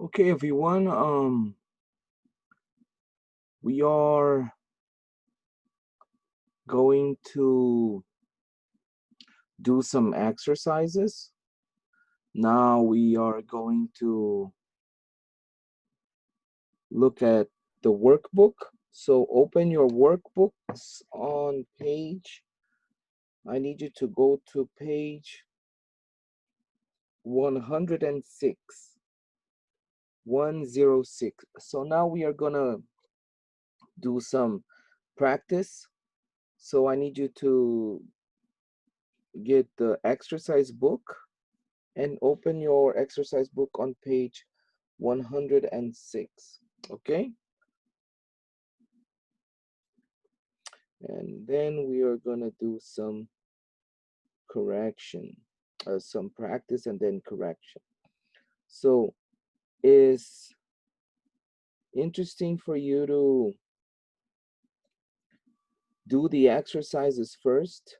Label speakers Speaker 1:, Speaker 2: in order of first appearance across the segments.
Speaker 1: Okay, everyone. We are going to do some exercises. Now we are going to look at the workbook. So open your workbooks on page. I need you to go to page 106. 106. So now we are gonna do some practice. So I need you to get the exercise book and open your exercise book on page 106. Okay, and then we are gonna do some correction, some practice and then correction. So it's interesting for you to do the exercises first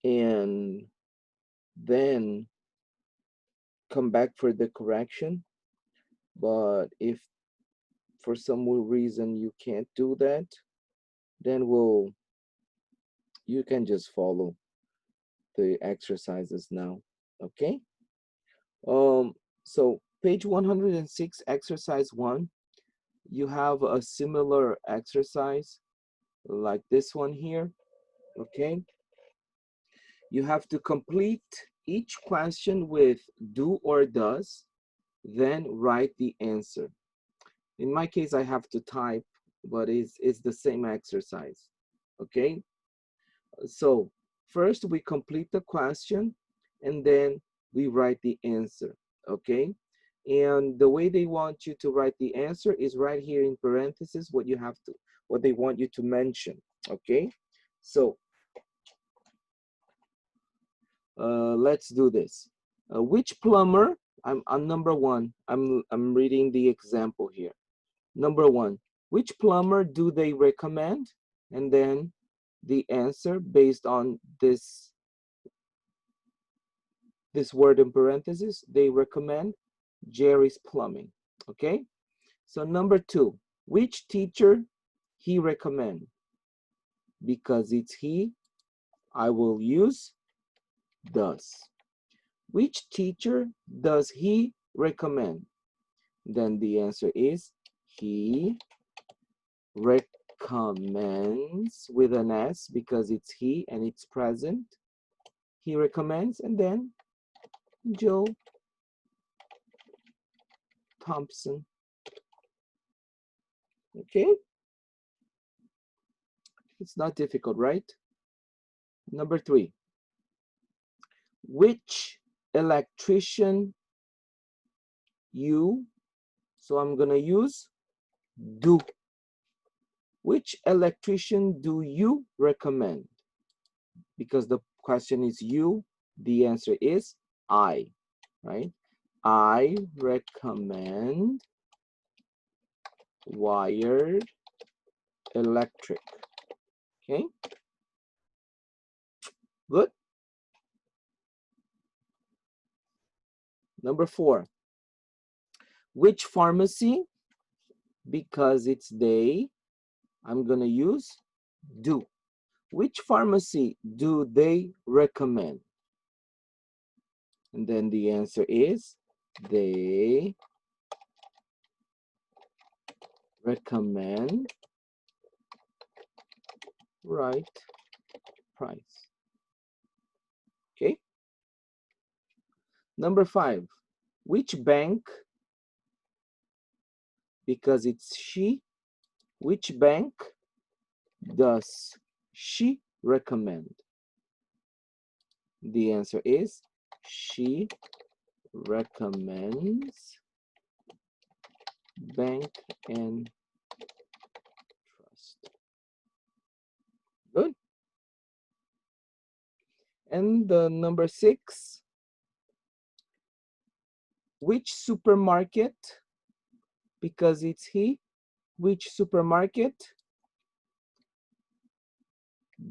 Speaker 1: and then come back for the correction. But if for some reason you can't do that, then you can just follow the exercises now. Okay, so page 106, exercise 1, you have a similar exercise like this one here. Okay, you have to complete each question with do or does, then write the answer. In my case, I have to type, but it's the same exercise. Okay, so first we complete the question and then we write the answer. Okay, and the way they want you to write the answer is right here in parentheses what they want you to mention. Okay, so let's do this. Which plumber, I'm number one, I'm reading the example here. Number one, which plumber do they recommend? And then the answer based on this word in parentheses, they recommend Jerry's Plumbing. Okay, so number two, which teacher he recommend? Because it's he, I will use does. Which teacher does he recommend? Then the answer is he recommends with an S because it's he and it's present. He recommends, and then Joe Thompson. Okay, it's not difficult, right? Number three, which electrician you, so I'm gonna use do. Which electrician do you recommend? Because the question is you, the answer is I, right? I recommend wired electric. Okay, good. Number four, which pharmacy? Because it's they, I'm gonna use do. Which pharmacy do they recommend? And then the answer is they recommend right price. Okay. Number five, which bank? Because it's she, which bank does she recommend? The answer is she recommends Bank and Trust. Good. And the number six, which supermarket? Because it's he, which supermarket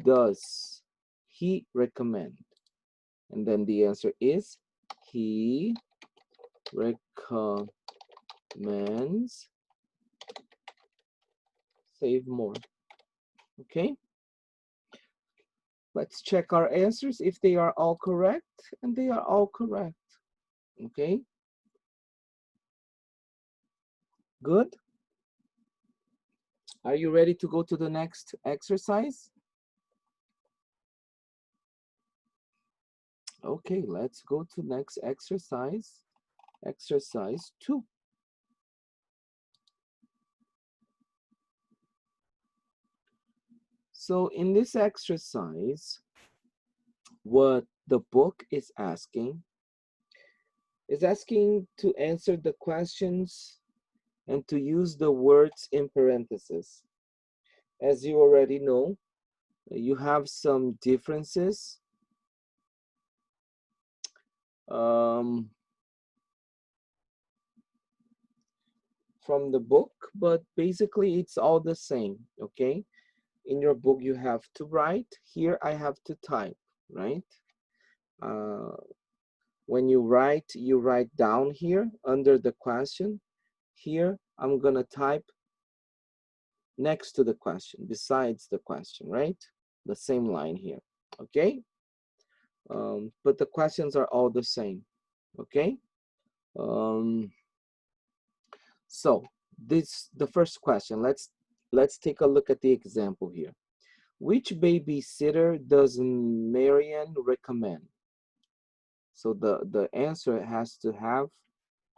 Speaker 1: does he recommend? And then the answer is he recommends men's save more. Okay, let's check our answers if they are all correct, and they are all correct. Okay, good. Are you ready to go to the next exercise? Okay, let's go to next exercise. Exercise 2. So in this exercise, what the book is asking to answer the questions and to use the words in parentheses. As you already know, you have some differences from the book, but basically it's all the same, okay? In your book, you have to write. Here, I have to type, right? When you write down here under the question. Here, I'm gonna type next to the question, besides the question, right? The same line here, okay? But the questions are all the same, okay? So the first question, let's take a look at the example here. Which babysitter does Marian recommend? So the answer has to have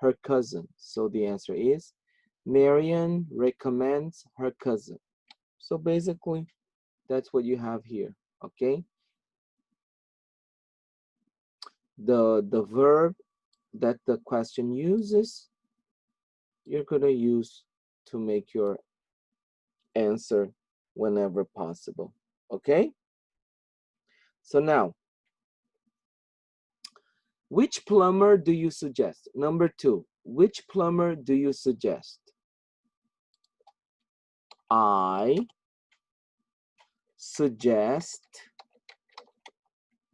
Speaker 1: her cousin. So the answer is Marian recommends her cousin. So basically, that's what you have here, okay? The verb that the question uses, you're gonna use to make your answer whenever possible, okay? So now, which plumber do you suggest? Number 2, which plumber do you suggest? I suggest,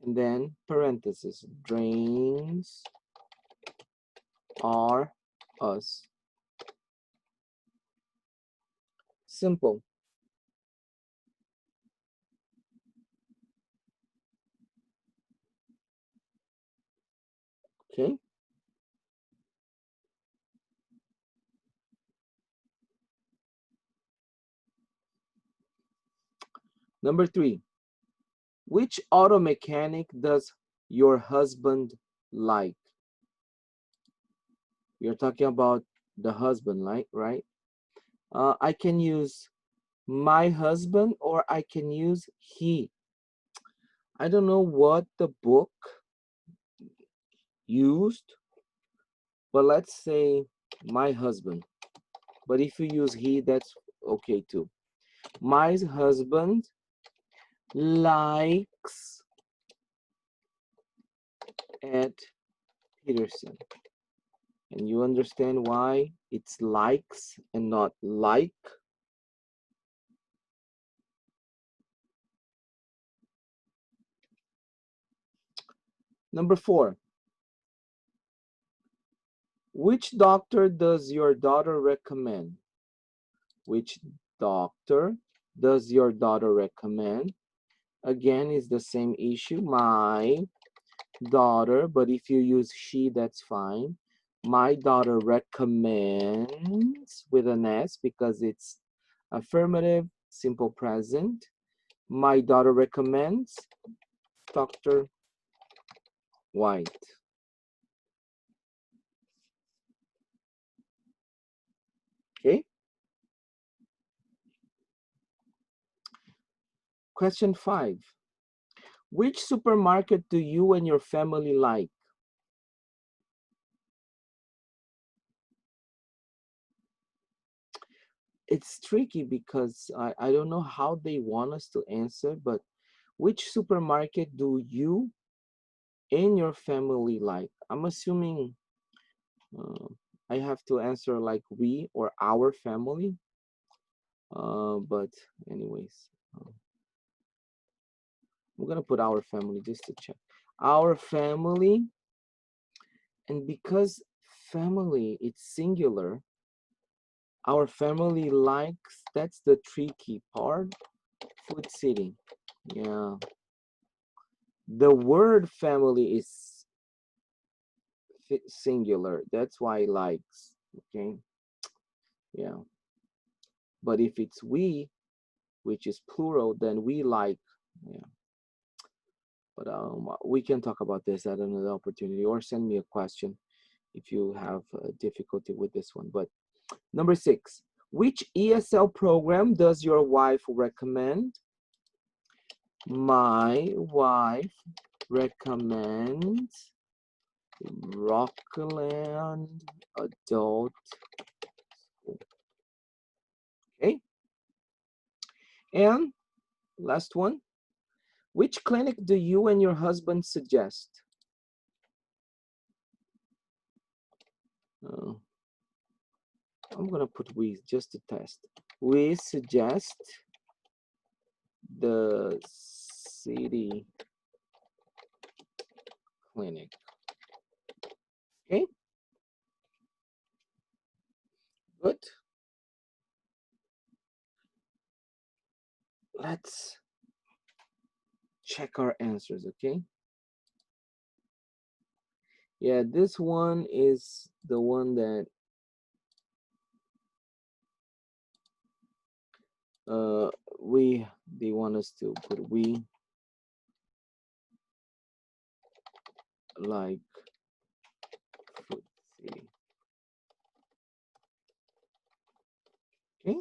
Speaker 1: and then parentheses, drains are us. Simple. Okay. Number 3, which auto mechanic does your husband like? You're talking about the husband, right? I can use my husband or I can use he. I don't know what the book used, but let's say my husband. But if you use he, that's okay too. My husband likes at Peterson. And you understand why it's likes and not like? Number 4, which doctor does your daughter recommend? Which doctor does your daughter recommend? Again, is the same issue. My daughter, but if you use she, that's fine. My daughter recommends with an S because it's affirmative, simple present. My daughter recommends Dr. White. Okay. Question 5. Which supermarket do you and your family like? It's tricky because I don't know how they want us to answer, but which supermarket do you and your family like? I'm assuming I have to answer like we or our family. But anyways, we're gonna put our family just to check. Our family, and because family, it's singular. Our family likes, that's the tricky part. Food city. Yeah. The word family is singular. That's why likes. Okay. Yeah. But if it's we, which is plural, then we like. Yeah. But we can talk about this at another opportunity, or send me a question if you have difficulty with this one. But number 6, which ESL program does your wife recommend? My wife recommends Rockland Adult School. Okay. And last one, which clinic do you and your husband suggest? I'm gonna put we just to test. We suggest the city clinic. Okay, good. Let's check our answers, okay? Yeah, this one is the one that they want us to put we like food city. Okay,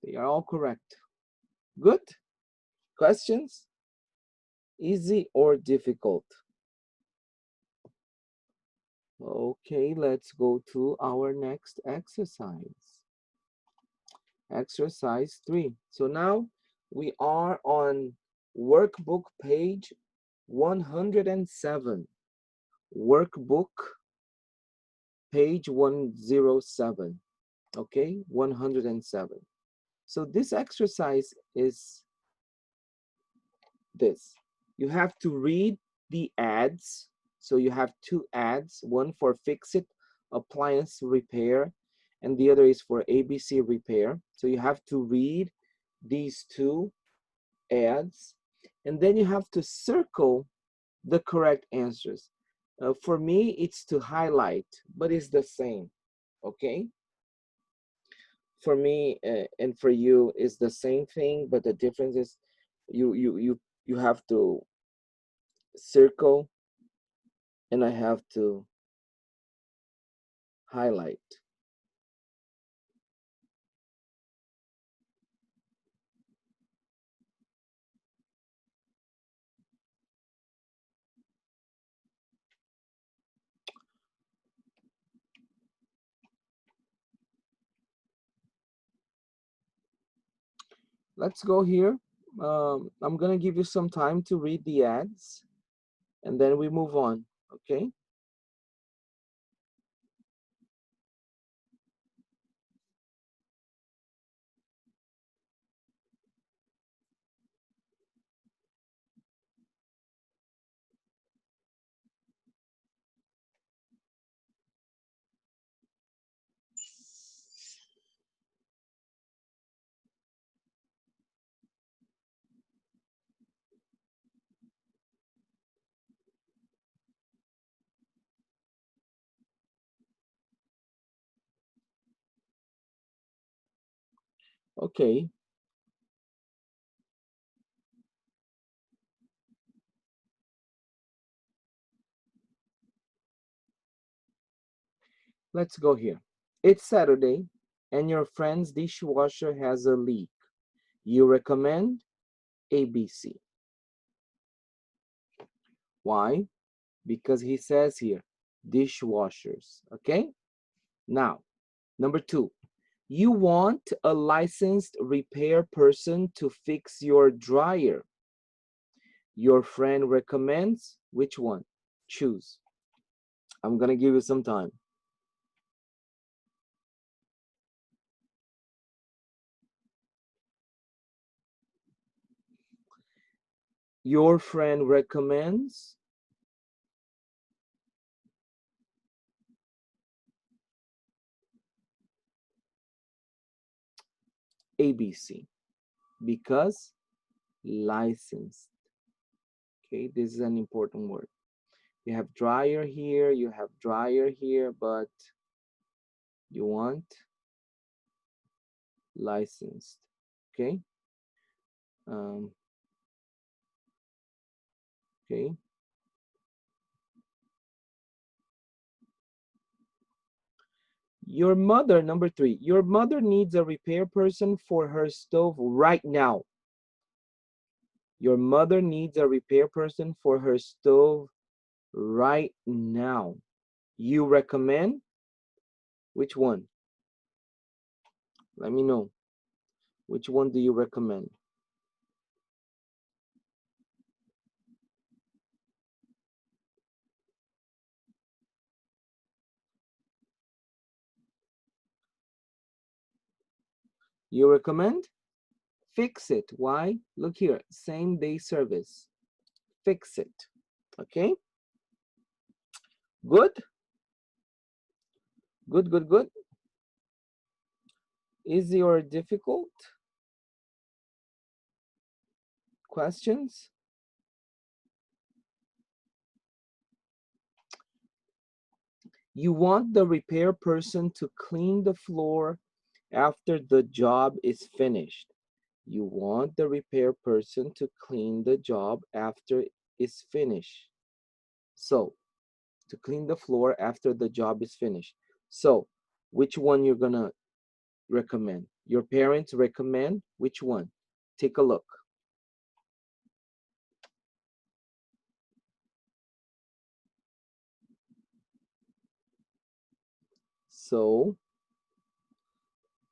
Speaker 1: they are all correct. Good. Questions? Easy or difficult? Okay, let's go to our next exercise. Exercise 3. So now we are on workbook page 107. Workbook page 107. Okay, 107. So this exercise is this. You have to read the ads. So you have 2 ads, one for fix-it appliance repair and the other is for ABC repair. So you have to read these 2 ads and then you have to circle the correct answers. For me, it's to highlight, but it's the same, okay? For me and for you, it's the same thing, but the difference is you have to circle and I have to highlight. Let's go here. I'm gonna give you some time to read the ads and then we move on, okay? Okay, let's go here. It's Saturday and your friend's dishwasher has a leak. You recommend ABC. Why? Because he says here, dishwashers, okay? Now, number 2, you want a licensed repair person to fix your dryer. Your friend recommends which one? Choose. I'm gonna give you some time. Your friend recommends ABC. Because licensed. Okay, this is an important word. You have dryer here, you have dryer here, but you want licensed. Okay. Okay. Your mother, number 3, your mother needs a repair person for her stove right now. Your mother needs a repair person for her stove right now. You recommend? Which one? Let me know. Which one do you recommend? You recommend? Fix it. Why? Look here, same day service. Fix it. Okay? Good? Good, good, good. Easy or difficult? Questions? You want the repair person to clean the floor after the job is finished. You want the repair person to clean the job after it's finished. So, to clean the floor after the job is finished. So, which one you're gonna recommend? Your parents recommend which one? Take a look. So,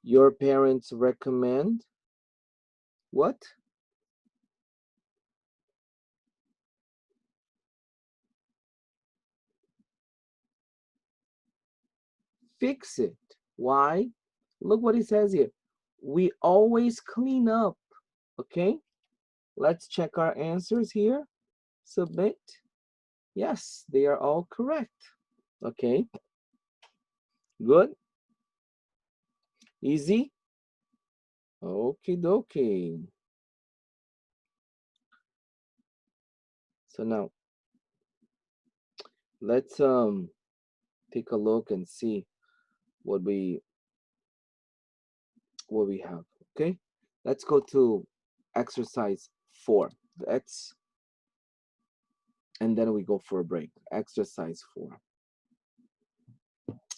Speaker 1: your parents recommend what? Fix it. Why? Look what it says here. We always clean up. Okay? Let's check our answers here. Submit. Yes, they are all correct. Okay. Good. Easy. Okay, dokie. So now let's take a look and see what we have. Okay, let's go to exercise 4. That's, and then we go for a break. Exercise 4.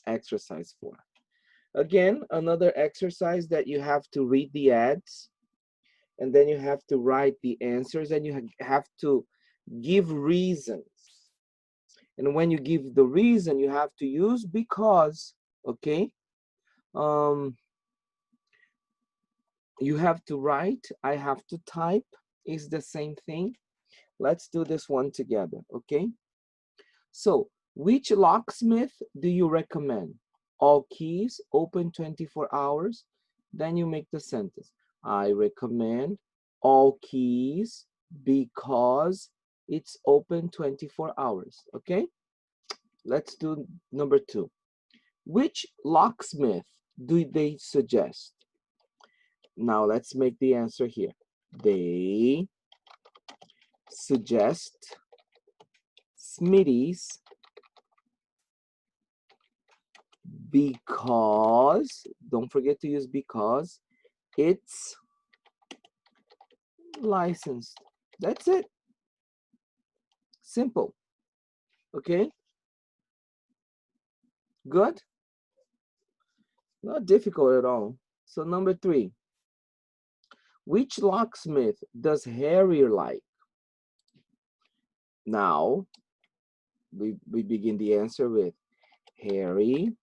Speaker 1: Exercise 4. Again, another exercise that you have to read the ads, and then you have to write the answers, and you have to give reasons. And when you give the reason, you have to use because. Okay. You have to write, I have to type, is the same thing. Let's do this one together, okay? So, which locksmith do you recommend? All keys, open 24 hours. Then you make the sentence. I recommend all keys because it's open 24 hours, okay? Let's do number 2. Which locksmith do they suggest? Now let's make the answer here. They suggest Smitty's because, don't forget to use because, it's licensed. That's it. Simple. Okay? Good? Not difficult at all. So number 3. Which locksmith does Harry like? Now, we begin the answer with Harry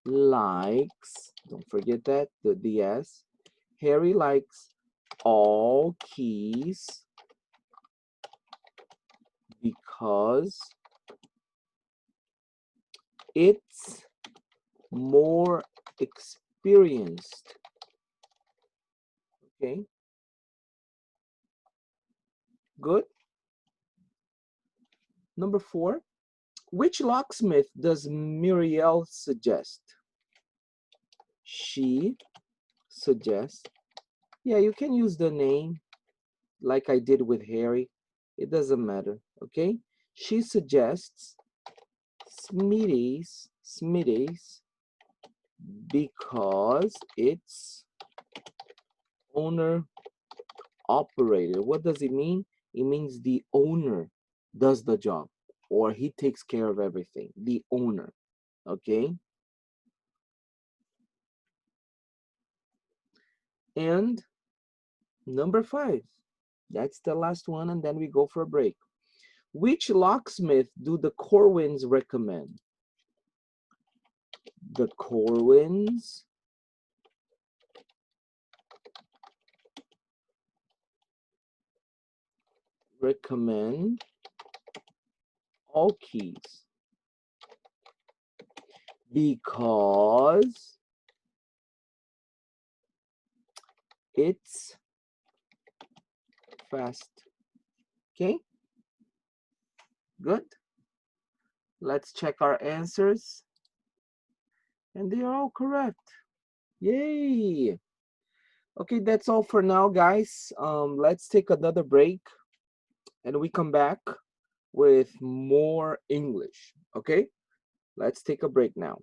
Speaker 1: likes, don't forget that, the S. Harry likes all keys because it's more experienced. Okay, good. Number 4, which locksmith does Muriel suggest? She suggests, yeah, you can use the name like I did with Harry. It doesn't matter, okay? She suggests Smitty's because it's owner operated. What does it mean? It means the owner does the job, or he takes care of everything. The owner, okay? And number 5, that's the last one, and then we go for a break. Which locksmith do the Corwins recommend? The Corwins recommend all keys because it's fast. Okay, good. Let's check our answers. And they are all correct. Yay! Okay, that's all for now, guys. Let's take another break and we come back with more English. Okay, let's take a break now.